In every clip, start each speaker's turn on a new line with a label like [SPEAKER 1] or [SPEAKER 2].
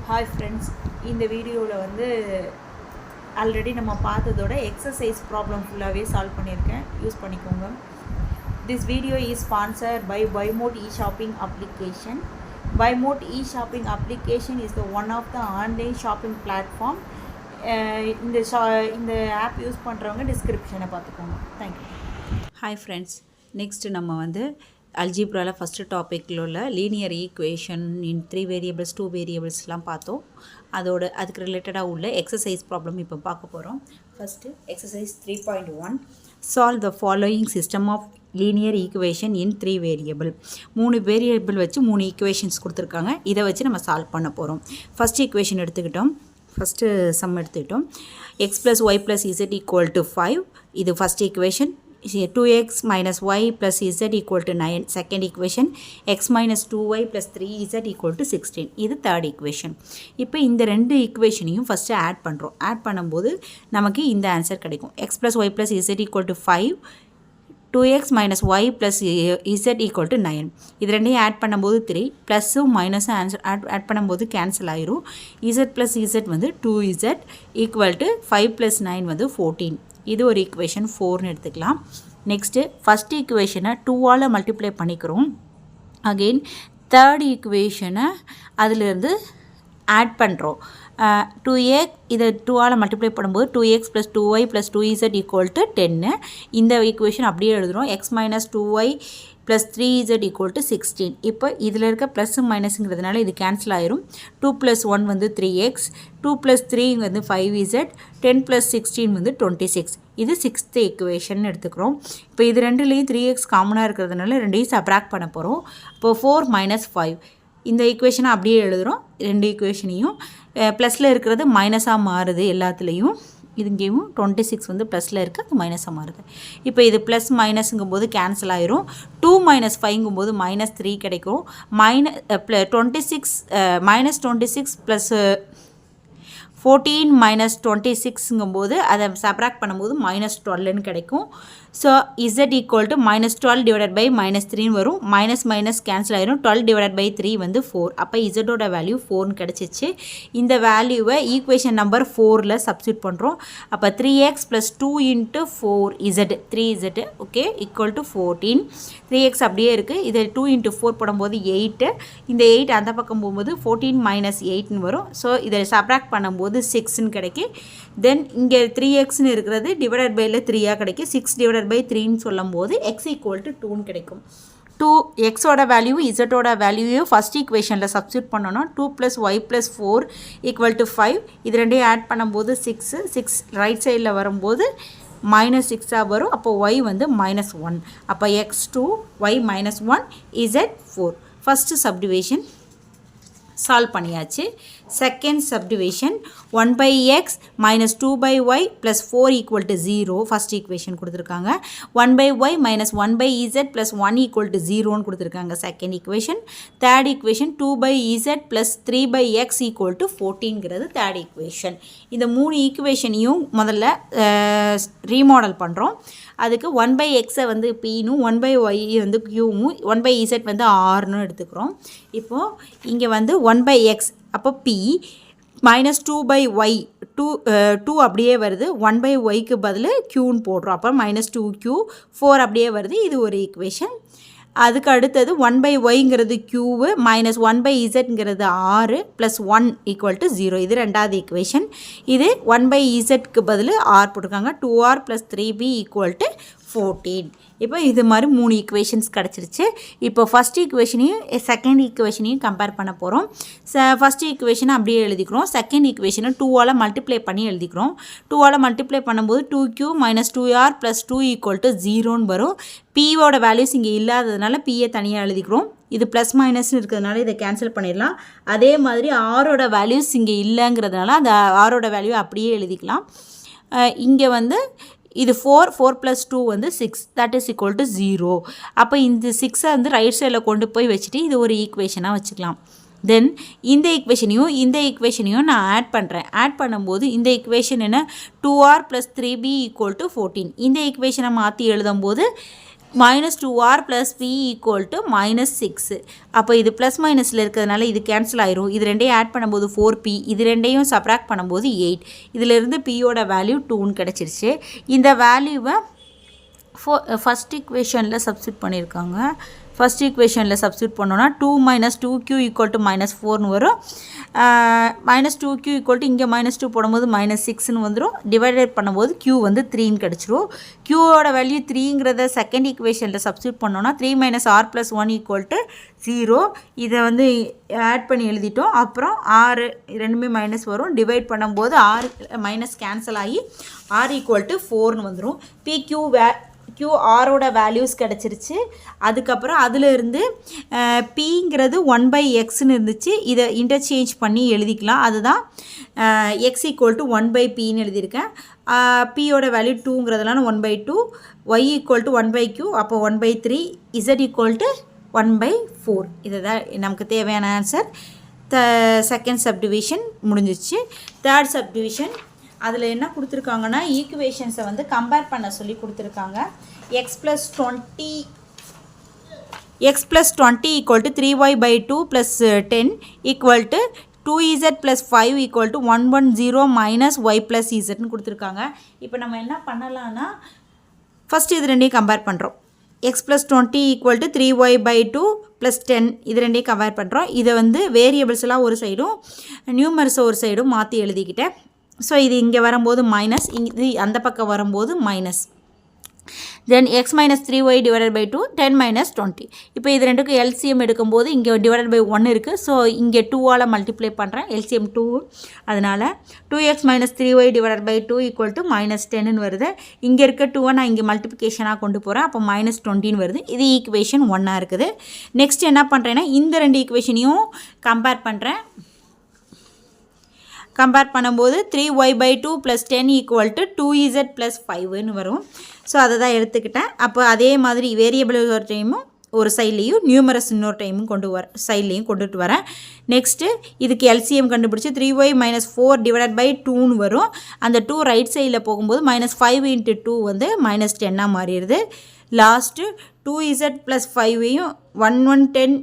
[SPEAKER 1] Hi friends, இந்த வீடியோவில் வந்து ஆல்ரெடி நம்ம பார்த்ததோட எக்ஸசைஸ் ப்ராப்ளம் ஃபுல்லாகவே சால்வ் பண்ணியிருக்கேன். யூஸ் பண்ணிக்கோங்க. This video is sponsored by Buymote e-shopping application. Buymote e-shopping application is the one of the online shopping platform. இந்த app use பண்ணுறவங்க டிஸ்கிரிப்ஷனை பார்த்துக்கோங்க. தேங்க்யூ.
[SPEAKER 2] ஹாய் ஃப்ரெண்ட்ஸ், நெக்ஸ்ட்டு நம்ம வந்து அல்ஜிப்ராவில் ஃபஸ்ட்டு டாப்பிக்கில் உள்ள லீனியர் ஈக்குவேஷன் இன் 3 வேரியபிள்ஸ் 2 வேரியபிள்ஸ்லாம் பார்த்தோம். அதுக்கு ரிலேட்டடாக உள்ள எக்ஸசைஸ் ப்ராப்ளம் இப்போ பார்க்க போகிறோம். First exercise 3.1 solve the following system of linear equation in 3 variable. 3 variable வச்சு 3 ஈக்குவேஷன்ஸ் கொடுத்துருக்காங்க. இதை வச்சு நம்ம சால்வ் பண்ண போகிறோம். ஃபஸ்ட் ஈக்குவேஷன் எடுத்துக்கிட்டோம். ஃபஸ்ட்டு சம் எடுத்துக்கிட்டோம். x + y + z = 5. இது first equation. 2x minus y plus z equal to 9. Second equation, x minus 2y plus 3z equal to 16. இது third equation. இப்போ இந்த ரெண்டு ஈக்குவேஷனையும் ஃபஸ்ட்டு ஆட் பண்ணுறோம். ஆட் பண்ணும்போது நமக்கு இந்த ஆன்சர் கிடைக்கும். x plus y plus z equal to 5. 2x minus y plus z equal to 9. இது ரெண்டையும் ஆட் பண்ணும்போது 3. ப்ளஸ்ஸும் மைனஸும் ஆன்சர் ஆட் பண்ணும்போது கேன்சல் ஆயிரும். z plus z வந்து 2z equal to 5 plus 9 வந்து 14. இது ஒரு ஈக்குவேஷன் 4ன்னு எடுத்துக்கலாம். நெக்ஸ்ட்டு ஃபஸ்ட் ஈக்குவேஷனை 2ஆல் மல்டிப்ளை பண்ணிக்கிறோம். அகெயின் தேர்ட் ஈக்குவேஷனை அதிலிருந்து ஆட் பண்ணுறோம். 2x இதை 2ஆல் மல்டிப்ளை பண்ணும்போது 2x + 2y + 2z = 10. இந்த ஈக்குவேஷன் அப்படியே எழுதுகிறோம். x - 2y + 3z = 16. இப்போ இதில் இருக்க ப்ளஸ் மைனஸுங்கிறதுனால இது கேன்சல் ஆயிரும். 2 + 1 வந்து 3x, 2 + 3 வந்து 5z, 10 + 16 வந்து 26. இது 6th ஈக்குவேஷன் எடுத்துக்கிறோம். இப்போ இது ரெண்டுலேயும் 3x காமனாக இருக்கிறதுனால ரெண்டையும் சப்ராக்ட் பண்ண போகிறோம். இப்போ 4 - 5 இந்த ஈக்குவேஷனை அப்படியே எழுதுகிறோம். ரெண்டு ஈக்குவேஷனையும் ப்ளஸில் இருக்கிறது மைனஸாக மாறுது எல்லாத்துலேயும். இது இங்கேயும் 26 வந்து ப்ளஸில் இருக்குது, அது மைனஸாக மாறுது. இப்போ இது ப்ளஸ் மைனஸுங்கும்போது கேன்சல் ஆயிரும். 2 - 5ங்கும்போது -3 கிடைக்கும். 26 ப்ளஸ் 14 - 26ங்கும்போது அதை சப்ராக்ட் பண்ணும்போது -12ன்னு கிடைக்கும். ஸோ z = -12 / -3ன்னு வரும். மைனஸ் கேன்சல் ஆயிரும். 12 / 3 வந்து 4. அப்போ இசட்டோட வேல்யூ 4ன்னு கிடச்சிச்சு. இந்த வேல்யூவை ஈக்குவேஷன் நம்பர் 4ல் சப்ஸ்டியூட் பண்ணுறோம். அப்போ 3x + 2 × 4z 3z okay = 14. 3x அப்படியே இருக்குது. இதை 2 × 4 போடும்போது 8. இந்த 8 அந்த பக்கம் போகும்போது 14 - 8ன்னு வரும். ஸோ இதை சப்ராக்ட் பண்ணும்போது 6ன்னு கிடைக்கும். தென் இங்கே 3xன்னு இருக்கிறது டிவைடட் பையில் 3ஆக கிடைக்கும். 6 / 3ன்னு சொல்லும் போது x = 2ன்னு கிடைக்கும். 2xோட வேல்யூ இசட்டோட வேல்யூவையும் ஃபஸ்ட் ஈக்குவேஷனில் சப்ஸ்டியூட் பண்ணணும். 2 + y + 4 = 5. இது ரெண்டையும் ஆட் பண்ணும்போது 6 ரைட் சைடில் வரும்போது -6ஆக வரும். அப்போ y வந்து -1. அப்போ x2 y -1 z 4. First subdivision solve பண்ணியாச்சு. Second subdivision 1/x - 2/y + 4 = 0 first equation கொடுத்துருக்காங்க. 1/y - 1/z + 1 = 0ன்னு கொடுத்துருக்காங்க second equation. Third equation 2/z + 3/x = 14ங்கிறது தேர்ட் ஈக்குவேஷன். இந்த 3 ஈக்குவேஷனையும் முதல்ல ரீமாடல் பண்ணுறோம். அதுக்கு 1/xஐ வந்து pனும் 1/y வந்து qவும் 1/z வந்து rன்னு எடுத்துக்கிறோம். இப்போது இங்கே வந்து 1/x அப்போ p -2/y 2 அப்படியே வருது. 1/yக்கு பதில் qன்னு போடுறோம். அப்போ -2q 4 அப்படியே வருது. இது ஒரு ஈக்குவேஷன். அதுக்கு அடுத்தது 1/yங்கிறது q, -1/zங்கிறது r + 1 = 0. இது ரெண்டாவது ஈக்குவேஷன். இது 1/zக்கு பதில் r போட்டிருக்காங்க. 2r + 3b = 14. இப்போ இது மாதிரி 3 ஈக்குவேஷன்ஸ் கிடச்சிருச்சு. இப்போ ஃபஸ்ட் ஈக்குவேஷனையும் செகண்ட் ஈக்குவேஷனையும் கம்பேர் பண்ண போகிறோம். ஃபஸ்ட் ஈக்குவேஷனை அப்படியே எழுதிக்கிறோம். செகண்ட் ஈக்குவேஷனை 2ஆல் மல்டிப்ளை பண்ணி எழுதிக்கிறோம். 2ஆல் மல்டிப்ளை பண்ணும்போது 2q - 2r + 2 = 0ன்னு வரும். pவோட வேல்யூஸ் இங்கே இல்லாததுனால pயை தனியாக எழுதிக்கிறோம். இது ப்ளஸ் மைனஸ்னு இருக்கிறதுனால இதை கேன்சல் பண்ணிடலாம். அதே மாதிரி ஆரோட வேல்யூஸ் இங்கே இல்லைங்கிறதுனால அந்த ஆரோட வேல்யூ அப்படியே எழுதிக்கலாம். இங்கே வந்து இது 4 + 2 வந்து 6 தட் இஸ் = 0. அப்போ இந்த 6ஐ வந்து ரைட் சைடில் கொண்டு போய் வச்சுட்டு இது ஒரு ஈக்குவேஷனாக வச்சுக்கலாம். தென் இந்த ஈக்குவேஷனையும் நான் ஆட் பண்ணுறேன். ஆட் பண்ணும்போது இந்த ஈக்குவேஷன் என்ன 2r + 3b = 14. இந்த ஈக்குவேஷனை மாற்றி எழுதும்போது -2r + p = -6. அப்போ இது ப்ளஸ் மைனஸில் இருக்கிறதுனால இது கேன்சல் ஆயிரும். இது ரெண்டையும் ஆட் பண்ணும்போது 4p, இது ரெண்டையும் சப்ராக்ட் பண்ணும்போது 8. இதிலிருந்து pயோட வேல்யூ 2ன்னு கிடச்சிருச்சு. இந்த வேல்யூவை ஃபஸ்ட் ஈக்குவேஷனில் சப்ஸ்டியூட் பண்ணியிருக்காங்க. ஃபஸ்ட் ஈக்குவேஷனில் சப்ஸ்டியூட் பண்ணோன்னா 2 - 2q = -4ன்னு வரும். -2q இங்கே -2 போடும்போது -6ன்னு வந்துடும். டிவைடட் பண்ணும்போது q வந்து 3ன்னு கிடச்சிரும். qவோட வேல்யூ 3ங்கிறத செகண்ட் ஈக்குவேஷனில் சப்ஸ்டியூட் பண்ணோன்னா 3 - r + 1 = 0. இதை வந்து ஆட் பண்ணி எழுதிட்டோம். அப்புறம் r ரெண்டுமே மைனஸ் வரும். டிவைட் பண்ணும்போது r மைனஸ் கேன்சல் ஆகி r = 4ன்னு வந்துடும். QRோட வேல்யூஸ் கிடச்சிருச்சு. அதுக்கப்புறம் அதில் இருந்து Pங்கிறது 1/xன்னு இருந்துச்சு. இதை இன்டர்சேஞ்ச் பண்ணி எழுதிக்கலாம். அதுதான் x = 1/pன்னு எழுதியிருக்கேன். Pயோட வேல்யூ 2ங்கிறதுனால 1/2, y = 1/q, அப்போ 1/3, z = 1/4. இதுதான் நமக்கு தேவையான ஆன்சர். செகண்ட் சப்டிவிஷன் முடிஞ்சிச்சு. தேர்ட் சப்டிவிஷன் அதில் என்ன கொடுத்துருக்காங்கன்னா ஈக்குவேஷன்ஸை வந்து கம்பேர் பண்ண சொல்லி கொடுத்துருக்காங்க. x + 20 = 3y/2 + 10 = 2z + 5 = 110 - y + zன்னு கொடுத்துருக்காங்க. இப்போ நம்ம என்ன பண்ணலான்னா ஃபஸ்ட்டு இது ரெண்டையும் கம்பேர் பண்ணுறோம். x + 20 = 3y/2 + 10 இது ரெண்டையும் கம்பேர் பண்ணுறோம். இதை வந்து வேரியபிள்ஸ்லாம் ஒரு சைடும் நியூமர்ஸை ஒரு சைடும் மாற்றி எழுதிக்கிட்டேன். ஸோ இது இங்கே வரும்போது மைனஸ், இது அந்த பக்கம் வரும்போது மைனஸ். தென் x - 3y / 2 10 - 20. இப்போ இது ரெண்டுக்கும் எல்சிஎம் எடுக்கும்போது இங்கே / 1 இருக்குது. ஸோ இங்கே 2ஆல் மல்டிப்ளை பண்ணுறேன். எல்சிஎம் 2, அதனால் 2x - 3y / 2 = -10ன்னு வருது. இங்கே இருக்க 2 நான் இங்கே மல்டிப்ளிகேஷனாக கொண்டு போகிறேன். அப்போ -20ன்னு வருது. இது ஈக்குவேஷன் 1 இருக்குது. நெக்ஸ்ட் என்ன பண்ணுறேன்னா இந்த ரெண்டு ஈக்குவேஷனையும் கம்பேர் பண்ணுறேன். கம்பேர் பண்ணும்போது 3y/2 + 10 = 2z + 5ன்னு வரும். ஸோ அதை தான் எடுத்துக்கிட்டேன். அப்போ அதே மாதிரி வேரியபிள் ஒரு டைமும் ஒரு சைட்லேயும் நியூமரஸ் இன்னொரு டைமும் சைட்லேயும் கொண்டுட்டு வரேன். நெக்ஸ்ட்டு இதுக்கு எல்சிஎம் கண்டுபிடிச்சி 3y - 4 / 2ன்னு வரும். அந்த 2 ரைட் சைடில் போகும்போது -5 × 2 வந்து -10ஆக மாறிடுது. லாஸ்ட்டு 2z + 5ஐயும் 1110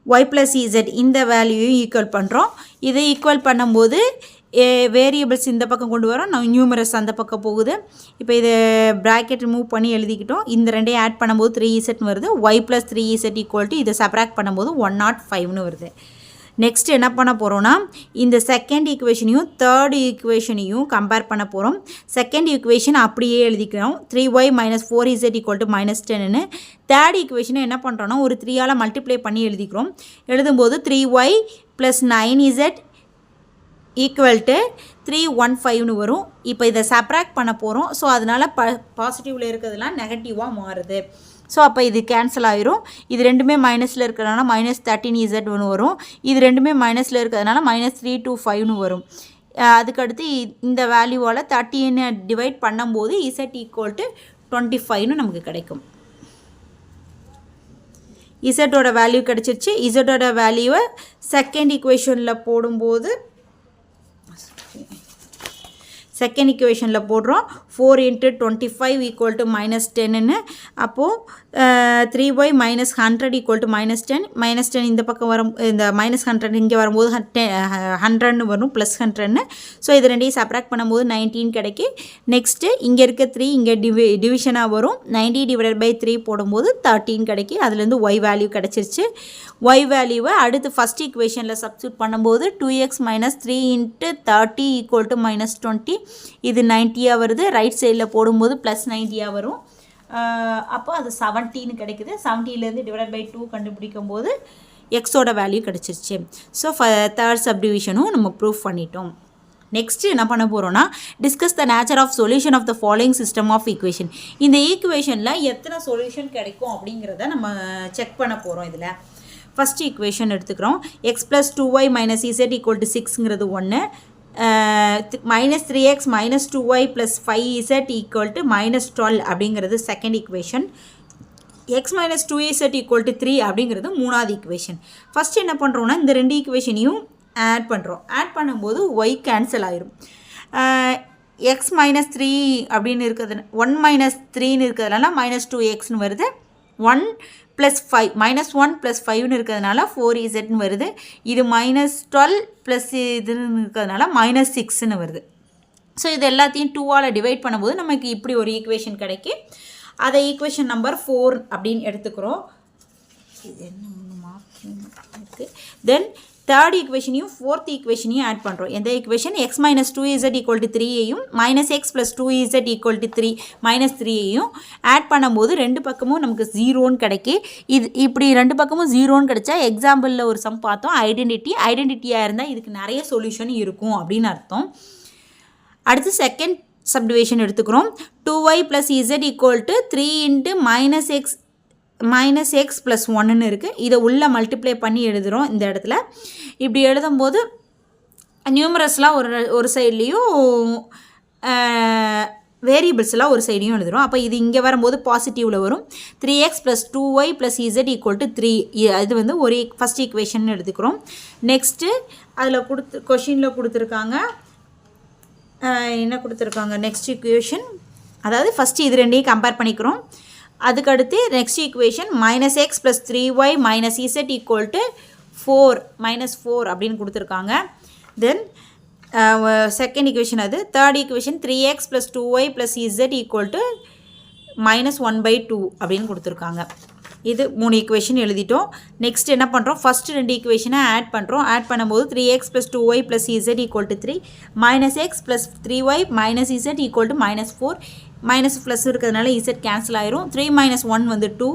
[SPEAKER 2] y + z இந்த வேல்யூயும் ஈக்குவல் பண்ணுறோம். இதை ஈக்குவல் பண்ணும்போது வேரியபிள்ஸ் இந்த பக்கம் கொண்டு வரோம், நான் நியூமரஸ் அந்த பக்கம் போகுது. இப்போ இதை ப்ராக்கெட் ரிமூவ் பண்ணி எழுதிக்கிட்டோம். இந்த ரெண்டையும் ஆட் பண்ணும்போது 3zன்னு வருது. y + 3z = இதை சப்ராக்ட் பண்ணும்போது 105ன்னு வருது. நெக்ஸ்ட் என்ன பண்ண போகிறோன்னா இந்த செகண்ட் ஈக்குவேஷனையும் தேர்ட் ஈக்குவேஷனையும் கம்பேர் பண்ண போகிறோம். செகண்ட் ஈக்குவேஷன் அப்படியே எழுதிக்கிறோம். 3y - 4z = -10ன்னு. தேர்ட் ஈக்குவேஷனை என்ன பண்ணுறோன்னா ஒரு 3ஆல் மல்டிப்ளை பண்ணி எழுதிக்கிறோம். எழுதும்போது 3y + 9z = 315ன்னு வரும். இப்போ இதை சப்ராக்ட் பண்ண போகிறோம். ஸோ அதனால் பாசிட்டிவில் இருக்கிறதுலாம் நெகட்டிவாக மாறுது. ஸோ அப்போ இது கேன்சல் ஆயிரும். இது ரெண்டுமே மைனஸில் இருக்கிறதுனால -13z வரும். இது ரெண்டுமே மைனஸில் இருக்கிறதுனால -325ன்னு வரும். அதுக்கடுத்து இந்த வேல்யூவால் 13 டிவைட் பண்ணும்போது z = 25ன்னு நமக்கு கிடைக்கும். இசட்டோட வேல்யூ கிடச்சிருச்சு. இசட்டோட வேல்யூவை செகண்ட் ஈக்குவேஷனில் போடும்போது செகண்ட் ஈக்குவேஷனில் போடுறோம். 4 × 25 = -10ன்னு. அப்போது 3y - 100 = -10. -10 இந்த பக்கம் வரும், இந்த -100 இங்கே வரும்போது 100ன்னு வரும், +100ன்னு. ஸோ இது ரெண்டையும் சப்ராக்ட் பண்ணும்போது 19 கிடைக்கும். நெக்ஸ்ட்டு இங்கே இருக்க 3 இங்கே டிவிஷனாக வரும். 90 / 3 போடும்போது 13 கிடைக்கும். அதுலேருந்து y வேல்யூ கிடச்சிருச்சு. y வேல்யூவை அடுத்து ஃபஸ்ட் ஈக்குவேஷனில் சப்ஸ்டியூட் பண்ணும்போது 2x - 3 × 30 = -20. இது 90ஆக வருது. ரைட் சைடில் போடும்போது +90ஆக வரும். அப்போ அது 17 கிடைக்குது. 70லேருந்து /2 கண்டுபிடிக்கும் போது எக்ஸோட வேல்யூ கிடச்சிருச்சு. ஸோ தேர்ட் சப்டிவிஷனும் நம்ம ப்ரூஃப் பண்ணிட்டோம். நெக்ஸ்ட்டு என்ன பண்ண போகிறோன்னா discuss the nature of solution of the following system of equation. இந்த ஈக்குவேஷனில் எத்தனை சொல்யூஷன் கிடைக்கும் அப்படிங்கிறத நம்ம செக் பண்ண போகிறோம். இதில் ஃபஸ்ட் ஈக்குவேஷன் எடுத்துக்கிறோம். x + 2y - z = 6ங்கிறது 1. -3x - 2y + 5z = -12 அப்படிங்கிறது செகண்ட் ஈக்குவேஷன். x - 2z = 3 அப்படிங்கிறது மூணாவது ஈக்குவேஷன். ஃபஸ்ட்டு என்ன பண்ணுறோன்னா இந்த ரெண்டு ஈக்குவேஷனையும் ஆட் பண்ணுறோம். ஆட் பண்ணும்போது y கேன்சல் ஆயிரும். எக்ஸ் மைனஸ் த்ரீ அப்படின்னு இருக்கிறது 1 மைனஸ் த்ரீன்னு இருக்கிறதுனால மைனஸ் 2xன்னு வருது. 1 + 5 -1 + 5ன்னு இருக்கிறதுனால 4zன்னு வருது. இது -12 ப்ளஸ் இதுன்னு இருக்கிறதுனால -6ன்னு வருது. ஸோ இது எல்லாத்தையும் 2ஆல் டிவைட் பண்ணும்போது நமக்கு இப்படி ஒரு ஈக்குவேஷன் கிடைக்கி அதை ஈக்குவேஷன் நம்பர் 4 அப்படின்னு எடுத்துக்கிறோம். இது என்ன இருக்குது. தென் தேர்ட் ஈக்குவேஷனையும் ஃபோர்த் ஈக்குவேஷனையும் ஆட் பண்ணுறோம். எந்த ஈக்குவேஷன் x - 2z = 3ஐயும் -x + 2z = 3 -3ஐயும் ஆட் பண்ணும்போது ரெண்டு பக்கமும் நமக்கு 0ன்னு கிடைக்கி. இது இப்படி ரெண்டு பக்கமும் 0ன்னு கிடைச்சா எக்ஸாம்பிளில் ஒரு சம் பார்த்தோம். ஐடென்டிட்டியாக இருந்தால் இதுக்கு நிறைய சொல்யூஷன் இருக்கும் அப்படின்னு அர்த்தம். அடுத்து செகண்ட் சப்டிவிஷன் எடுத்துக்கிறோம். 2y + z = 3 × -x + 1ன்னு இருக்குது. இதை உள்ளே மல்டிப்ளை பண்ணி எழுதுகிறோம். இந்த இடத்துல இப்படி எழுதும்போது நியூமரஸ்லாம் ஒரு சைட்லேயும் வேரியபிள்ஸ்லாம் ஒரு சைடையும் எழுதுகிறோம். அப்போ இது இங்கே வரும்போது பாசிட்டிவில் வரும். 3x + 2y + z = 3. இது வந்து ஒரு ஃபஸ்ட் ஈக்குவேஷன் எடுத்துக்கிறோம். நெக்ஸ்ட்டு அதில் கொஷினில் கொடுத்துருக்காங்க என்ன கொடுத்துருக்காங்க நெக்ஸ்ட் ஈக்குவேஷன், அதாவது ஃபஸ்ட்டு இது ரெண்டையும் கம்பேர் பண்ணிக்கிறோம். அதுக்கடுத்து next equation -x + 3y - z = 4 -4 அப்படின்னு கொடுத்துருக்காங்க. தென் செகண்ட் ஈக்குவேஷன் அது. Third equation 3x + 2y + z = -1/2 அப்படின்னு கொடுத்துருக்காங்க. இது 3 ஈக்குவேஷன் எழுதிட்டோம். நெக்ஸ்ட் என்ன பண்ணுறோம், ஃபஸ்ட்டு 2 ஈக்குவேஷனை ஆட் பண்ணுறோம். ஆட் பண்ணும்போது 3x + 2y + z = 3 -x + 3y - z = -4. Minus plus இருக்கிறதுனால z கேன்சல் ஆயிரும். 3 - 1 வந்து 2,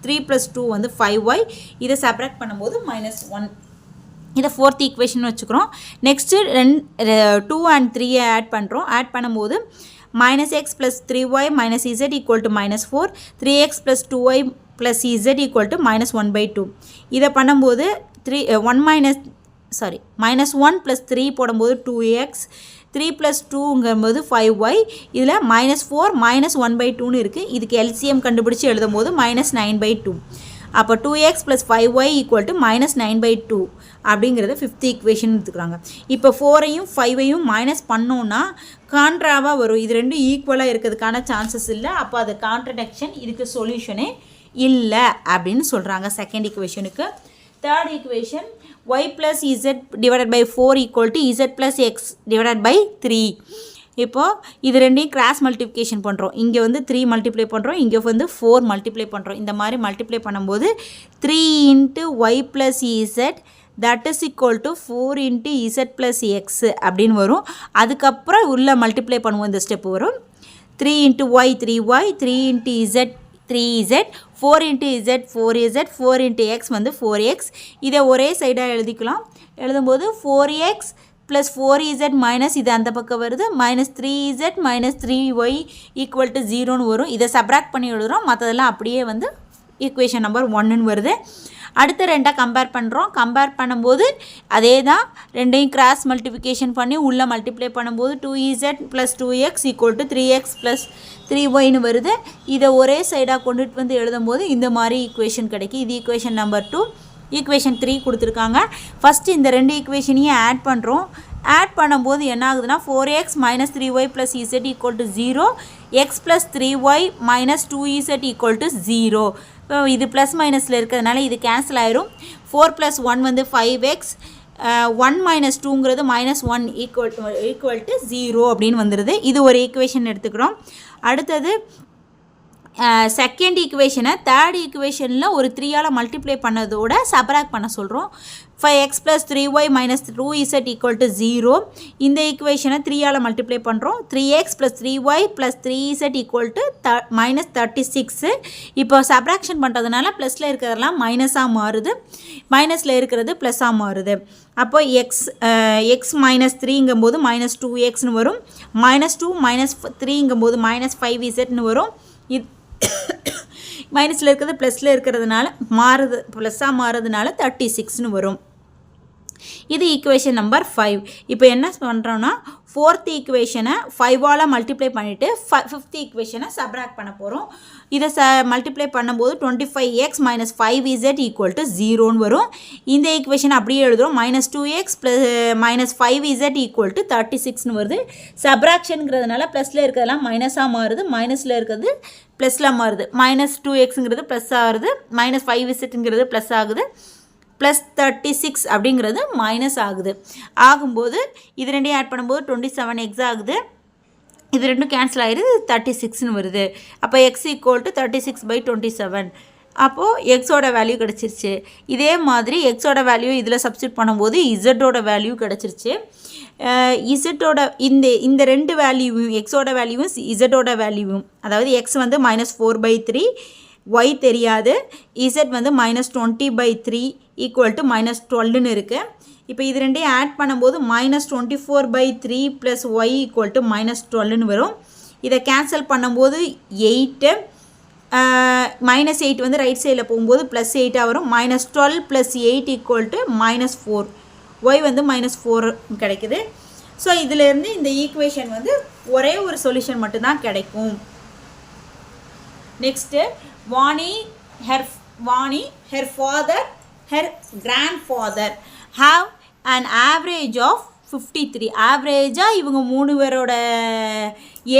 [SPEAKER 2] 3 + 2 வந்து 5y. இதை செப்பரேட் பண்ணும்போது -1. இதை ஃபோர்த் ஈக்குவேஷன் வச்சுக்கிறோம். நெக்ஸ்ட்டு 2 and 3 ஆட் பண்ணுறோம். ஆட் பண்ணும்போது -x + 3y - z = -4, 3x + 2y + z = -1/2. இதை பண்ணும்போது -1 + 3 போடும்போது 2x, 3 + 2ங்கும்போது 5y. இதில் -4 -1/2ன்னு இருக்குது. இதுக்கு எல்சிஎம் கண்டுபிடிச்சி எழுதும் போது -9/2. அப்போ 2x + 5y = -9/2 அப்படிங்கிறது ஃபிஃப்த் ஈக்குவேஷன் எடுத்துக்கிறாங்க. இப்போ 4ஐயும் 5ஐயும் மைனஸ் பண்ணோன்னா கான்ட்ராவாக வரும். இது ரெண்டும் ஈக்குவலாக இருக்கிறதுக்கான சான்சஸ் இல்லை. அப்போ அது கான்ட்ரடிக்ஷன், இதுக்கு சொல்யூஷனே இல்லை அப்படின்னு சொல்கிறாங்க செகண்ட் ஈக்குவேஷனுக்கு. Third equation y + z / 4 = z + x / 3. இப்போது இது ரெண்டையும் கிராஸ் மல்டிப்ளிகேஷன் பண்ணுறோம். இங்கே வந்து 3 மல்டிப்ளை பண்ணுறோம், இங்கே வந்து 4 மல்டிப்ளை பண்ணுறோம். இந்த மாதிரி மல்டிப்ளை பண்ணும்போது 3 × y + z that is equal to 4 × z + x அப்படின்னு வரும். அதுக்கப்புறம் உள்ள மல்டிப்ளை பண்ணுவோம். இந்த ஸ்டெப் வரும். 3 × y 3y, 3 × z 3z, 4 × z 4z, 4 × x வந்து 4x. இதை ஒரே சைடாக எழுதிக்கலாம். எழுதும்போது 4x + 4z மைனஸ் இது அந்த பக்கம் வருது, -3z - 3y = 0ன்னு வரும். இதை சப்ராக்ட் பண்ணி எழுதுகிறோம். மற்றதெல்லாம் அப்படியே வந்து ஈக்குவேஷன் நம்பர் 1ன்னு வருது. அடுத்த ரெண்டாக கம்பேர் பண்ணுறோம். கம்பேர் பண்ணும்போது அதே தான், ரெண்டையும் கிராஸ் மல்டிப்ளிகேஷன் பண்ணி உள்ளே மல்டிப்ளை பண்ணும்போது 2z + 2x = 3x + 3yன்னு வருது. இதை ஒரே சைடாக கொண்டுட்டு வந்து எழுதும்போது இந்த மாதிரி ஈக்குவேஷன் கிடைக்கும். இது ஈக்குவேஷன் நம்பர் 2. ஈக்குவேஷன் 3 கொடுத்துருக்காங்க. ஃபஸ்ட்டு இந்த ரெண்டு ஈக்குவேஷனையும் ஆட் பண்ணுறோம். ஆட் பண்ணும்போது என்ன ஆகுதுன்னா 4x - 3y + z = 0, x + 3y - 2z = 0. இப்போ இது ப்ளஸ் மைனஸில் இருக்கிறதுனால இது கேன்சல் ஆயிரும். 4 + 1 வந்து 5x, 1 - 2ங்கிறது -1 = 0 அப்படின்னு வந்துடுது. இது ஒரு ஈக்குவேஷன் எடுத்துக்கிறோம். அடுத்தது செகண்ட் ஈக்குவேஷனை தேர்ட் ஈக்குவேஷனில் ஒரு 3ஆல் மல்டிப்ளை பண்ணதோட சப்ராக்ட் பண்ண சொல்கிறோம். 5x + 3y - 2z = 0. இந்த ஈக்குவேஷனை 3ஆல் மல்டிப்ளை பண்ணுறோம். 3x + 3y + 3z = -36. இப்போ சப்ராக்ஷன் பண்ணுறதுனால ப்ளஸில் இருக்கிறதெல்லாம் மைனஸாக மாறுது, மைனஸில் இருக்கிறது ப்ளஸ்ஸாக மாறுது. அப்போ x -3ங்கும்போது -2xன்னு வரும். -2 - 3ங்கும்போது -5zன்னு வரும். இது மைனஸில் இருக்கிறது ப்ளஸில் இருக்கிறதுனால ப்ளஸ்ஸாக மாறுறதுனால 36ன்னு வரும். இது ஈக்குவேஷன் நம்பர் 5. இப்போ என்ன பண்ணுறோன்னா ஃபோர்த் ஈக்குவேஷனை 5ஆல் மல்டிப்ளை பண்ணிவிட்டு ஃபிஃப்த் ஈக்குவேஷனை சப்ராக்ட் பண்ண போகிறோம். இதை மல்டிப்ளை பண்ணும்போது 25x - 5z = 0ன்னு வரும். இந்த ஈக்குவேஷன் அப்படியே எழுதுகிறோம். -2x - 5z = 36ன்னு வருது. சப்ராக்ஷனுங்கிறதுனால ப்ளஸில் இருக்கிறதெல்லாம் மைனஸாக மாறுது, மைனஸில் இருக்கிறது ப்ளஸில் மாறுது. -2xங்கிறது ப்ளஸ் ஆகுது, -5zங்கிறது ப்ளஸ் ஆகுது, +36 அப்படிங்கிறது மைனஸ் ஆகுது. ஆகும்போது இது ரெண்டையும் ஆட் பண்ணும்போது 27x ஆகுது. இது ரெண்டும் கேன்சல் ஆகிடுது, 36ன்னு வருது. அப்போ x = 36/27. அப்போது எக்ஸோட வேல்யூ கிடச்சிருச்சு. இதே மாதிரி எக்ஸோட வேல்யூ இதில் சப்ஸ்டியூட் பண்ணும்போது இசட்டோட வேல்யூ கிடச்சிருச்சு. இசட்டோட இந்த ரெண்டு வேல்யூவும் எக்ஸோட வேல்யூவும் இசட்டோட வேல்யூவும், அதாவது எக்ஸ் வந்து -4/3, ஒய் தெரியாது, இசட் வந்து -20/3 = -12ன்னு இருக்குது. இப்போ இது ரெண்டையும் ஆட் பண்ணும்போது -24/3 + y = -12ன்னு வரும். இதை கேன்சல் பண்ணும்போது 8 -8 வந்து ரைட் சைடில் போகும்போது +8 வரும். -12 + 8 = -4. ஒய் வந்து -4 கிடைக்குது. ஸோ இதிலேருந்து இந்த ஈக்குவேஷன் வந்து ஒரே ஒரு சொல்யூஷன் மட்டும்தான் கிடைக்கும். Next Vani, her father, her grandfather have an average of 53. ஆவரேஜாக இவங்க 3 பேரோட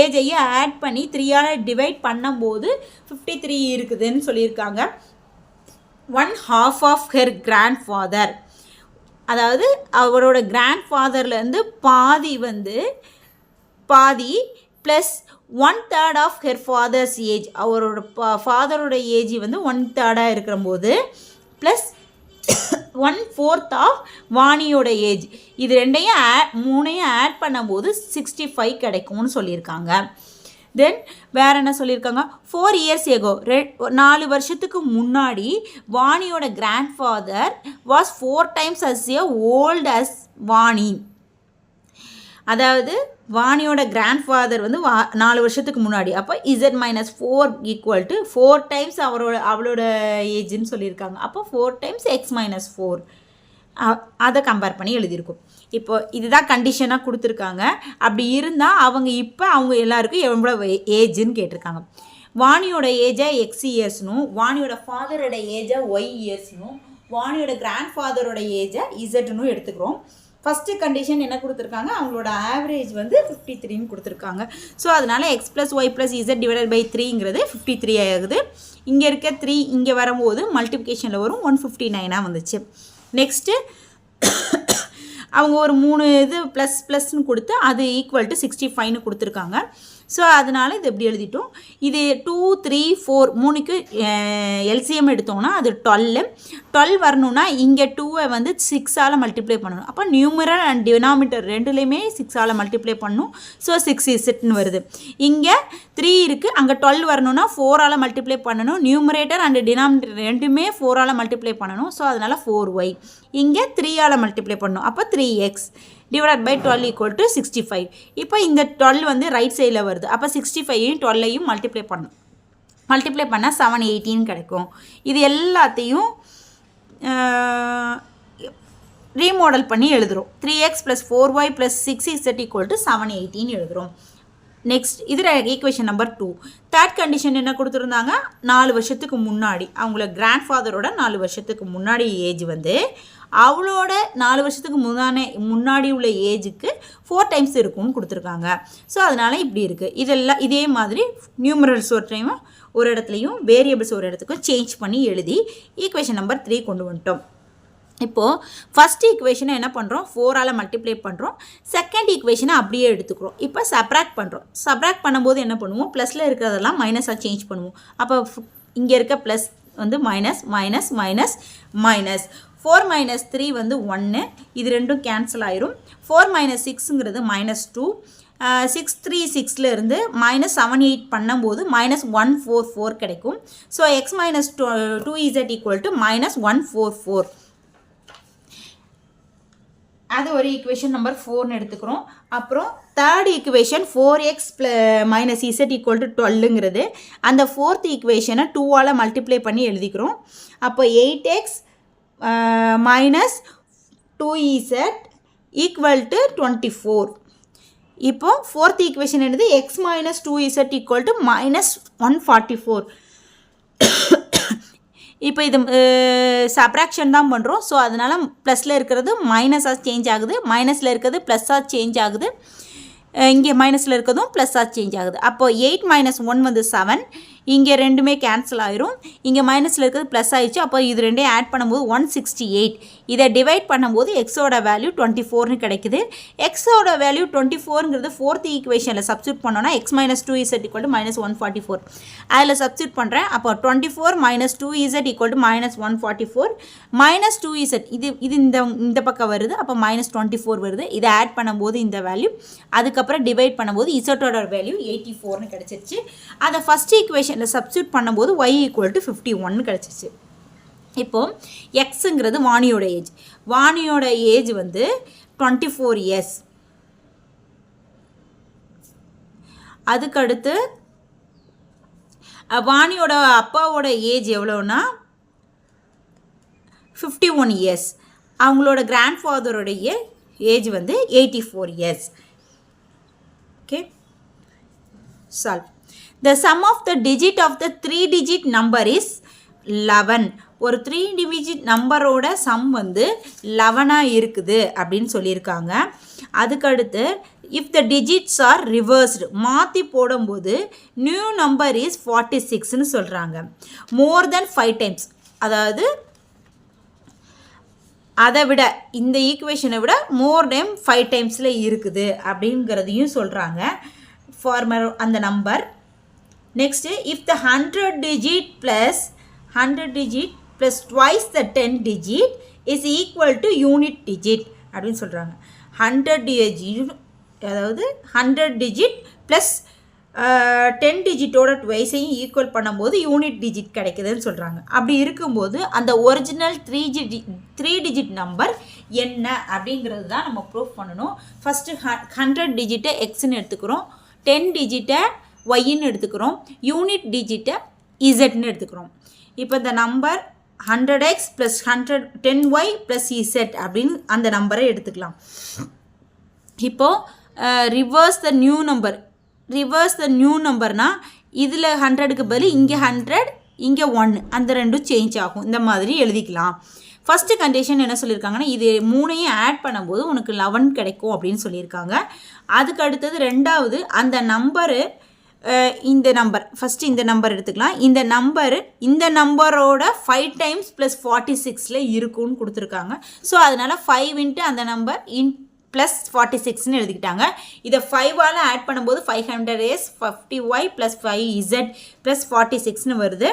[SPEAKER 2] ஏஜையும் ஆட் பண்ணி 3ஆல் டிவைட் பண்ணும்போது 53 இருக்குதுன்னு சொல்லியிருக்காங்க. 1/2 of her grandfather, அதாவது அவரோட கிராண்ட்ஃபாதர்லேருந்து பாதி plus 1/3 of her father's age, அவரோட ஃபாதரோட ஏஜ் வந்து 1/3 இருக்கிற போது ப்ளஸ் 1/4 of வாணியோட ஏஜ், இது மூணையும் ஆட் பண்ணும்போது 65 கிடைக்கும்னு சொல்லியிருக்காங்க. தென் வேறு என்ன சொல்லியிருக்காங்க, 4 years ago, 4 வருஷத்துக்கு முன்னாடி வாணியோட grandfather was 4 times as old as Vani. அதாவது வாணியோட கிராண்ட்ஃபாதர் வந்து 4 வருஷத்துக்கு முன்னாடி, அப்போ Z - 4 = 4 times அவளோட ஏஜ்னு சொல்லியிருக்காங்க. அப்போ 4 times x - 4 அதை கம்பேர் பண்ணி எழுதியிருக்கும். இப்போ இதுதான் கண்டிஷனாக கொடுத்துருக்காங்க. அப்படி இருந்தால் அவங்க எல்லாருக்கும் எவ்வளோ ஏஜ்ன்னு கேட்டிருக்காங்க. வாணியோட ஏஜை x இயர்ஸ்னும், வாணியோட ஃபாதரோட ஏஜை y இயர்ஸ்னும், வாணியோட கிராண்ட்ஃபாதரோட ஏஜை இசட்னும் எடுத்துக்கிறோம். ஃபஸ்ட்டு கண்டிஷன் என்ன கொடுத்துருக்காங்க, அவங்களோட ஆவரேஜ் வந்து 53ன்னு கொடுத்துருக்காங்க. ஸோ அதனால் x + y + z / 3ங்கிறது 53 ஆகுது. இங்கே இருக்க 3 இங்கே வரும்போது மல்டிப்ளிகேஷனில் வரும், 159 வந்துச்சு. நெக்ஸ்ட்டு அவங்க ஒரு 3 இது ++ன்னு கொடுத்து அது = 65ன்னு கொடுத்துருக்காங்க. ஸோ அதனால் இது எப்படி எழுதிட்டோம், இது 2 3 4 3க்கு எல்சிஎம் எடுத்தோம்னா அது 12 வரணும்னா இங்கே 2ஐ வந்து 6ஆல் மல்டிப்ளை பண்ணணும். அப்போ நியூமரல் அண்ட் டினாமினேட்டர் ரெண்டுலேயுமே 6ஆல் மல்டிப்ளை பண்ணணும். ஸோ 6z வருது. இங்கே 3 இருக்குது, அங்கே 12 வரணும்னா 4ஆல் மல்டிப்ளை பண்ணணும். நியூமரேட்டர் அண்ட் டினாமினேட்டர் ரெண்டுமே 4ஆல் மல்டிப்ளை பண்ணணும். ஸோ அதனால் 4y. இங்கே 3ஆல் மல்டிப்ளை பண்ணணும். அப்போ 3x / 12 = 65. இப்போ இந்த 12 வந்து ரைட் சைடில் வருது. அப்போ 65ஐயும் 12ஐயும் மல்டிப்ளை பண்ணால் 718 கிடைக்கும். இது எல்லாத்தையும் ரீமாடல் பண்ணி எழுதுகிறோம். 3x + 4y + 6z = 718 எழுதுகிறோம். நெக்ஸ்ட் இதில் ஈக்குவேஷன் நம்பர் 2. தேர்ட் கண்டிஷன் என்ன கொடுத்துருந்தாங்க, 4 வருஷத்துக்கு முன்னாடி அவங்கள கிராண்ட்ஃபாதரோட 4 வருஷத்துக்கு முன்னாடி ஏஜ் வந்து அவளோட 4 வருஷத்துக்கு முன்னாடி உள்ள ஏஜுக்கு 4 times இருக்கும்னு கொடுத்துருக்காங்க. ஸோ அதனால் இப்படி இருக்குது. இதே மாதிரி நியூமரல்ஸ் ஒரு இடத்துலையும் வேரியபிள்ஸ் ஒரு இடத்துக்கும் சேஞ்ச் பண்ணி எழுதி ஈக்குவேஷன் நம்பர் 3 கொண்டு வந்துட்டோம். இப்போது ஃபஸ்ட் ஈக்குவேஷனை என்ன பண்ணுறோம், 4ஆல் மல்டிப்ளை பண்ணுறோம். செகண்ட் ஈக்குவேஷனை அப்படியே எடுத்துக்கிறோம். இப்போ சப்ராக்ட் பண்ணுறோம். சப்ராக்ட் பண்ணும்போது என்ன பண்ணுவோம், ப்ளஸில் இருக்கிறதெல்லாம் மைனஸாக சேஞ்ச் பண்ணுவோம். அப்போ இங்கே இருக்க ப்ளஸ் வந்து மைனஸ் மைனஸ் மைனஸ் மைனஸ் 4 - 3 வந்து 1, இது ரெண்டும் கேன்சல் ஆயிரும். 4 - 6ங்கிறது -2. 6 3 6ல இருந்து -78 பண்ணும்போது -144 கிடைக்கும். So x - 2z = -144. அது ஒரு ஈக்குவேஷன் நம்பர் 4ன்னு எடுத்துக்கிறோம். அப்புறம் தேர்ட் ஈக்குவேஷன் 4x - z = 12ங்கிறது அந்த ஃபோர்த் ஈக்குவேஷனை 2ஆல் மல்டிப்ளை பண்ணி எழுதிக்கிறோம். அப்போ 8x - 2z ஈக்குவல் டு 24. இப்போ ஃபோர்த் ஈக்குவேஷன் என்னது x minus 2z equal to minus 144. இப்போ இது சப்ராக்ஷன் தான் பண்ணுறோம். ஸோ அதனால் ப்ளஸில் இருக்கிறது மைனஸாக சேஞ்ச் ஆகுது, மைனஸில் இருக்கிறது ப்ளஸ்ஸாக சேஞ்ச் ஆகுது, இங்கே மைனஸில் இருக்கிறதும் ப்ளஸ்ஸாக சேஞ்ச் ஆகுது. அப்போது 8 மைனஸ் 1 வந்து 7, இங்கே ரெண்டுமே கேன்சல் ஆயிரும், இங்கே மைனஸில் இருக்கிறது ப்ளஸ் ஆயிடுச்சு. அப்போ இது ரெண்டையும் ஆட் பண்ணும்போது 168. இதை டிவைட் பண்ணும்போது எக்ஸோட வேல்யூ 24னு கிடைக்குது. எக்ஸோட வேல்யூ 24ங்கிறது ஃபோர்த் ஈக்குவேஷனில் சப்ஸ்டியூட் பண்ணோன்னா X minus 2z equal to minus 144. அதில் சப்ஸ்டியூட் பண்ணுறேன். அப்போ 24 minus 2z equal to minus 144 minus 2z இது இந்த பக்கம் வருது. அப்போ மைனஸ் 24 வருது. இதை ஆட் பண்ணும்போது இந்த வேல்யூ, அதுக்கப்புறம் டிவைட் பண்ணும்போது இசட்டோட வேல்யூ 84னு கிடச்சிருச்சு. அதை ஃபஸ்ட் ஈக்குவேஷனில் சப்ஸ்டியூட் பண்ணும்போது y ஈக்குவல் டு 51 கிடச்சிச்சு. இப்போது எக்ஸுங்கிறது வாணியோட ஏஜ். வாணியோட ஏஜ் வந்து 24 இயர்ஸ். அதுக்கடுத்து வாணியோட அப்பாவோட ஏஜ் எவ்வளோன்னா 51 இயர்ஸ். அவங்களோட கிராண்ட் ஃபாதரோடைய ஏஜ் வந்து 84 years. Okay, solve. The sum of the digit of the 3-digit number is 11. ஒரு 3-digit நம்பரோட சம் வந்து 11 இருக்குது அப்படின்னு சொல்லியிருக்காங்க. அதுக்கடுத்து if the digits are reversed, மாற்றி போடும்போது நியூ நம்பர் இஸ் 46ன்னு சொல்கிறாங்க. more than 5 times, அதாவது அதை விட இந்த ஈக்குவேஷனை விட மோர் தென் 5 டைம்ஸில் இருக்குது அப்படிங்கிறதையும் சொல்கிறாங்க ஃபார்மர் அந்த number. Next if the 100 digit plus twice the 10 digit is equal to unit digit அப்படின்னு சொல்கிறாங்க. 100 digit, அதாவது 100 digit plus 10 டிஜிட்டோட ட்வைஸையும் ஈக்குவல் பண்ணும்போது யூனிட் டிஜிட் கிடைக்குதுன்னு சொல்கிறாங்க. அப்படி இருக்கும்போது அந்த ஒரிஜினல் 3 டிஜிட் நம்பர் என்ன அப்படிங்கிறது தான் நம்ம ப்ரூஃப் பண்ணணும். ஃபஸ்ட்டு 100 டிஜிட்டை எக்ஸ்ன்னு எடுத்துக்கிறோம், 10 டிஜிட்டை ஒய்ன்னு எடுத்துக்கிறோம், யூனிட் டிஜிட்டை இசட்னு எடுத்துக்கிறோம். இப்போ இந்த number 100x plus 10y plus Z அப்படின்னு அந்த நம்பரை எடுத்துக்கலாம். இப்போது ரிவர்ஸ் த நியூ நம்பர்னால் இதில் 100க்கு பதில் இங்கே 100 இங்கே 1 அந்த ரெண்டும் சேஞ்ச் ஆகும். இந்த மாதிரி எழுதிக்கலாம். ஃபஸ்ட்டு கண்டிஷன் என்ன சொல்லியிருக்காங்கன்னா இது மூணையும் ஆட் பண்ணும்போது உனக்கு 11 கிடைக்கும் அப்படின்னு சொல்லியிருக்காங்க. அதுக்கு அடுத்தது ரெண்டாவது அந்த நம்பரு இந்த நம்பர் ஃபஸ்ட்டு இந்த நம்பர் எடுத்துக்கலாம். இந்த நம்பரோட 5 டைம்ஸ் ப்ளஸ் 46ல் இருக்குன்னு கொடுத்துருக்காங்க. ஸோ அதனால் 5 இன்ட்டு அந்த நம்பர் ப்ளஸ் 46ன்னு எழுதிக்கிட்டாங்க. இதை 5ஆல் ஆட் பண்ணும்போது 500s 50y plus 5z plus 46ன்னு வருது.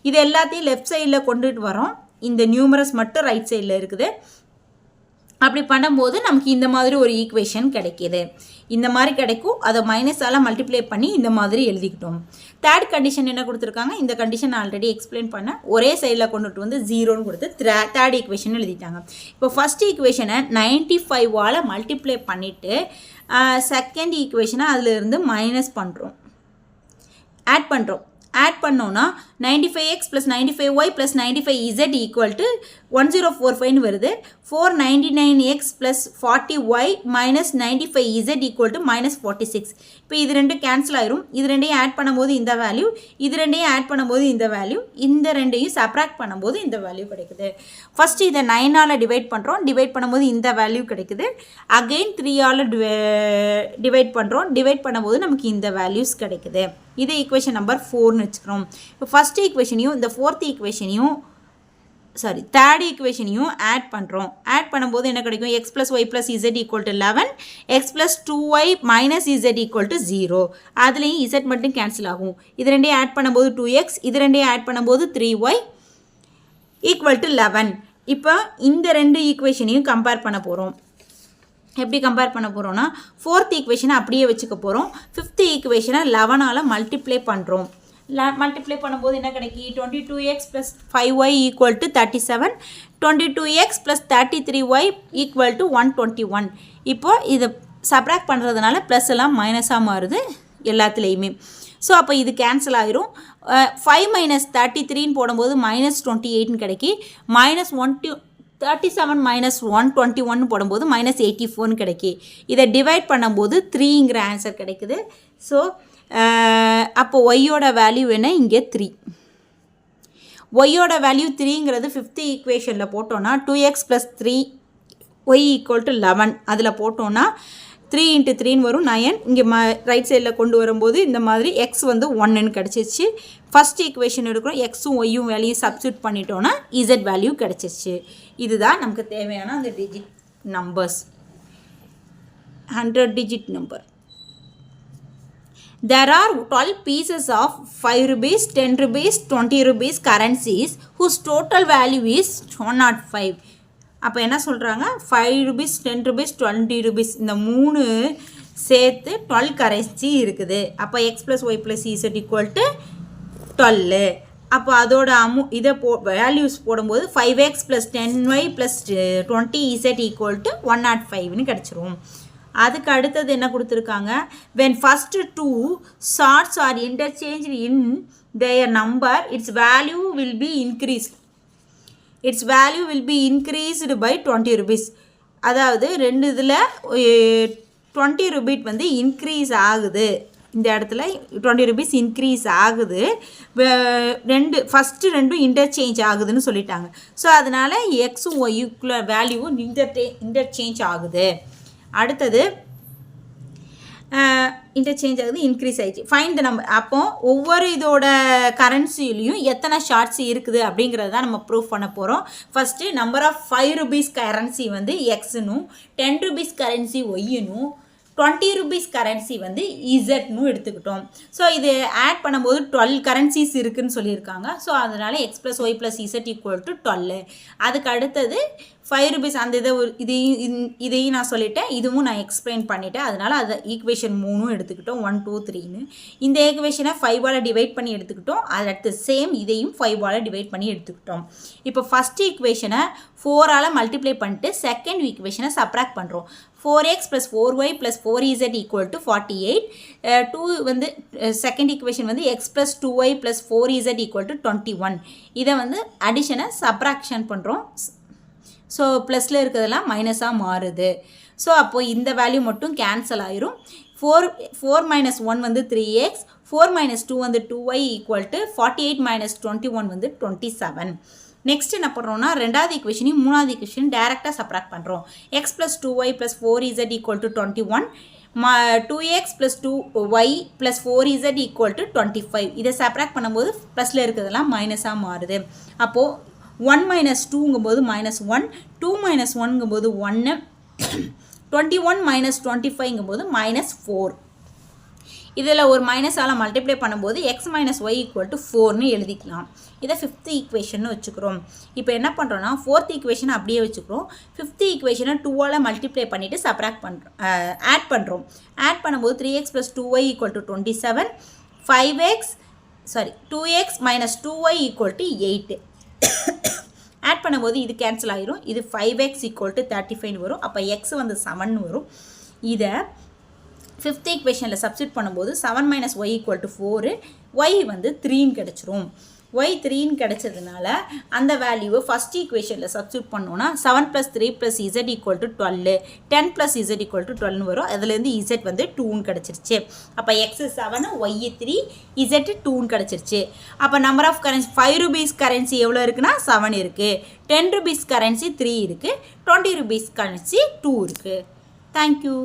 [SPEAKER 2] இது எல்லாத்தையும் லெஃப்ட் சைடில் கொண்டுட்டு வரோம். இந்த நியூமரஸ் மட்டும் ரைட் சைடில் இருக்குது. அப்படி பண்ணும்போது நமக்கு இந்த மாதிரி ஒரு ஈக்குவேஷன் கிடைக்கிது. இந்த மாதிரி கிடைக்கும். அதை மைனஸால் மல்டிப்ளை பண்ணி இந்த மாதிரி எழுதிக்கிட்டோம். தேர்ட் கண்டிஷன் என்ன கொடுத்துருக்காங்க, இந்த கண்டிஷன் ஆல்ரெடி எக்ஸ்பிளைன் பண்ண ஒரே சைடில் கொண்டுட்டு வந்து 0ன்னு கொடுத்து தேர்ட் ஈக்குவேஷன் எழுதிட்டாங்க. இப்போ ஃபஸ்ட் ஈக்குவேஷனை 95ஆல் மல்டிப்ளை பண்ணிவிட்டு செகண்ட் ஈக்குவேஷனை அதிலிருந்து மைனஸ் பண்ணுறோம், ஆட் பண்ணோன்னா 95x plus 95y plus 95z equal to 1045ன்னு வருது. 499x plus 40y minus 95z equal to minus 46. இப்போ இது ரெண்டும் கேன்சல் ஆயிரும். இது ரெண்டையும் ஆட் பண்ணும்போது இந்த வேல்யூ, இது ரெண்டையும் ஆட் பண்ணும்போது இந்த வேல்யூ, இந்த ரெண்டையும் சப்ராக்ட் பண்ணும்போது இந்த வேல்யூ கிடைக்குது. ஃபஸ்ட்டு இதை 9ஆல் டிவைட் பண்ணுறோம், டிவைட் பண்ணும்போது இந்த வேல்யூ கிடைக்குது. அகெயின் 3ஆல் டிவைட் பண்ணுறோம், டிவைட் பண்ணும்போது நமக்கு இந்த வேல்யூஸ் கிடைக்குது. இது ஈக்குவேஷன் நம்பர் 4ன்னு வச்சுக்கிறோம். இப்போ ஃபஸ்ட் ஈக்குவேஷனையும் இந்த ஃபோர்த் ஈக்குவேஷனையும் தேர்ட் ஈக்குவேஷனையும் ஆட் பண்ணுறோம். ஆட் பண்ணும்போது என்ன கிடைக்கும், x plus y plus z equal to 11, x plus 2y minus z equal to 0. அதுலேயும் இசட் மட்டும் கேன்சல் ஆகும். இது ரெண்டையும் ஆட் பண்ணும்போது 2x, இது ரெண்டையும் ஆட் பண்ணும்போது 3y ஈக்குவல் டு 11. இப்போ இந்த ரெண்டு ஈக்குவேஷனையும் கம்பேர் பண்ண போகிறோம். எப்படி கம்பேர் பண்ண போகிறோன்னா ஃபோர்த் ஈக்குவேஷனை அப்படியே வச்சுக்க போகிறோம். ஃபிஃப்த் ஈக்குவேஷனை 11ஆல் மல்டிப்ளை பண்ணுறோம். மல்டிப்ளை பண்ணும்போது என்ன கிடைக்கி, 22x plus 5y equal to 37, 22x plus 33y equal to 121. இப்போது இதை சப்ராக்ட் பண்ணுறதுனால ப்ளஸ் எல்லாம் மைனஸாக மாறுது எல்லாத்துலேயுமே. ஸோ அப்போ இது கேன்சல் ஆயிரும். 5 மைனஸ் 33ன்னு போடும்போது மைனஸ் 28ன்னு கிடைக்கி, மைனஸ் 37 மைனஸ் 121 போடும்போது மைனஸ் 84 கிடைக்கி. இதை டிவைட் பண்ணும்போது 3ங்கிற ஆன்சர் கிடைக்குது. ஸோ அப்போ ஒய்யோட வேல்யூ என்ன, இங்கே 3. ஒய்யோட வேல்யூ 3ங்கிறது 5th ஈக்குவேஷனில் போட்டோன்னா 2x + 3 y = 11 அதில் போட்டோன்னா 3 × 3 வரும் 9. இங்கே ரைட் சைடில் கொண்டு வரும்போது இந்த மாதிரி x வந்து 1ன்னு கிடச்சிருச்சு. ஃபஸ்ட் ஈக்குவேஷன் எடுக்கிறோம், எக்ஸும் ஒய்யும் வேல்யூ சப்ஸ்டியூட் பண்ணிட்டோன்னா z வேல்யூ கிடச்சிருச்சு. இதுதான் நமக்கு தேவையான அந்த digit numbers, 100 digit number. There are 12 pieces of 5 rupees, 10 rupees, 20 rupees currencies whose total value is 105. அப்போ என்ன சொல்கிறாங்க, 5 rupees, 10 rupees, 20 rupees இந்த 3 சேர்த்து 12 கரன்சி இருக்குது. அப்போ x + y + z = 12. அப்போ அதோட இதை வேல்யூஸ் போடும்போது 5x + 10y + 20z = 105ன்னு கிடச்சிரும். அதுக்கு அடுத்தது என்ன கொடுத்துருக்காங்க, when first two shots are interchanged in their number, its value will be increased. Its value will be increased by 20 rupees. அதாவது ரெண்டு இதில் 20 rupees வந்து இன்க்ரீஸ் ஆகுது. இந்த இடத்துல 20 rupees இன்க்ரீஸ் ஆகுது. ஃபஸ்ட்டு ரெண்டும் இன்டர்சேஞ்ச் ஆகுதுன்னு சொல்லிட்டாங்க. ஸோ அதனால் எக்ஸும் ஒய்க்குள்ள வேல்யூவும் இன்டர்சேஞ்ச் ஆகுது. அடுத்தது இன்டர்சேஞ்ச் ஆகுது, இன்க்ரீஸ் ஆகிடுச்சு. Find the number. அப்போ ஒவ்வொரு இதோட கரன்சிலையும் எத்தனை ஷார்ட்ஸ் இருக்குது அப்படிங்கிறது தான் நம்ம ப்ரூவ் பண்ண போகிறோம். First number of 5 rupees currency வந்து எக்ஸுனும், 10 rupees கரன்சி ஒய்னும், 20 rupees கரன்சி வந்து இசட்னு எடுத்துக்கிட்டோம். ஸோ இது ஆட் பண்ணும்போது 12 கரன்சிஸ் இருக்குதுன்னு சொல்லியிருக்காங்க. ஸோ அதனால் x + y + z = 12. அதுக்கு அடுத்தது 5 rupees அந்த இதையும் நான் சொல்லிட்டேன், இதுவும் நான் எக்ஸ்பிளைன் பண்ணிட்டேன். அதனால் அதை ஈக்குவேஷன் 3 எடுத்துக்கிட்டோம், 1 2 3ன்னு. இந்த ஈக்குவேஷனை 5ஆல் டிவைட் பண்ணி எடுத்துக்கிட்டோம். அடுத்து சேம் இதையும் 5ஆல் டிவைட் பண்ணி எடுத்துக்கிட்டோம். இப்போ ஃபஸ்ட் ஈக்குவேஷனை 4ஆல் மல்டிப்ளை பண்ணிட்டு செகண்ட் ஈக்குவேஷனை சப்ராக்ட் பண்ணுறோம். 4x + 4y + 4z = 48. 2 வந்து செகண்ட் ஈக்குவேஷன் வந்து x + 2y + 4z = 21. இதை வந்து அடிஷனை சப்ராக்ஷன் பண்ணுறோம். ஸோ ப்ளஸில் இருக்கிறதெல்லாம் மைனஸாக மாறுது. ஸோ அப்போது இந்த வேல்யூ மட்டும் கேன்சல் ஆயிரும். 4 - 1 வந்து 3x, 4 - 2 வந்து 2y = 48 - 21 வந்து 27. நெக்ஸ்ட் என்ன பண்ணுறோம்னா, ரெண்டாவது ஈக்குவேஷனையும் மூணாவது ஈக்குவேஷன் டேரெக்டாக சப்ராக்ட் பண்ணுறோம். x + 2y + 4z = 21, 2x + 2y + 4z = 25. இதை சப்ராக்ட் பண்ணும்போது ப்ளஸில் இருக்கிறதெல்லாம் மைனஸாக மாறுது. அப்போது 1 - 2ங்கும்போது -1, 2 - 1ங்கும்போது 1, 21 - 25ங்கும்போது -4. இதில் ஒரு மைனஸால் மல்டிப்ளை பண்ணும்போது x - y = 4ன்னு எழுதிக்கலாம். இதை 5th ஈக்குவேஷன் வச்சுக்கிறோம். இப்போ என்ன பண்ணுறோன்னா, 4th ஈக்குவேஷனை அப்படியே வச்சுக்கிறோம். 5th ஈக்குவேஷனை 2ஆல் மல்டிப்ளை பண்ணிவிட்டு சப்ராக்ட் பண்ணுறோம், ஆட் பண்ணுறோம். ஆட் பண்ணும்போது 3x + 2y = 27, 2x - 2y = 8. Add பண்ணும்போது இது கேன்சல் ஆகிரும். இது 5x = 35 வரும். அப்போ x வந்து 7 வரும். இதை 5th ஈக்குவேஷனில் சப்ஸ்டியூட் பண்ணும்போது 7 - y = 4, y வந்து 3ன்னு கிடச்சிரும். y 3ன்னு கிடச்சதுனால அந்த வேல்யூவை ஃபஸ்ட் ஈக்குவேஷனில் சப்ஸ்டியூட் பண்ணோன்னா 7 + 3 + z = 12, 10 + z = 12 வரும். அதுலேருந்து z வந்து 2ன்னு கிடச்சிருச்சு. அப்போ x 7, y 3, z 2ன்னு கிடச்சிருச்சு. அப்போ number of currency 5 rupees currency எவ்வளோ இருக்குன்னா 7 இருக்குது, 10 rupees கரன்சி 3 இருக்குது, 20 rupees கரன்சி 2 இருக்குது. தேங்க்யூ.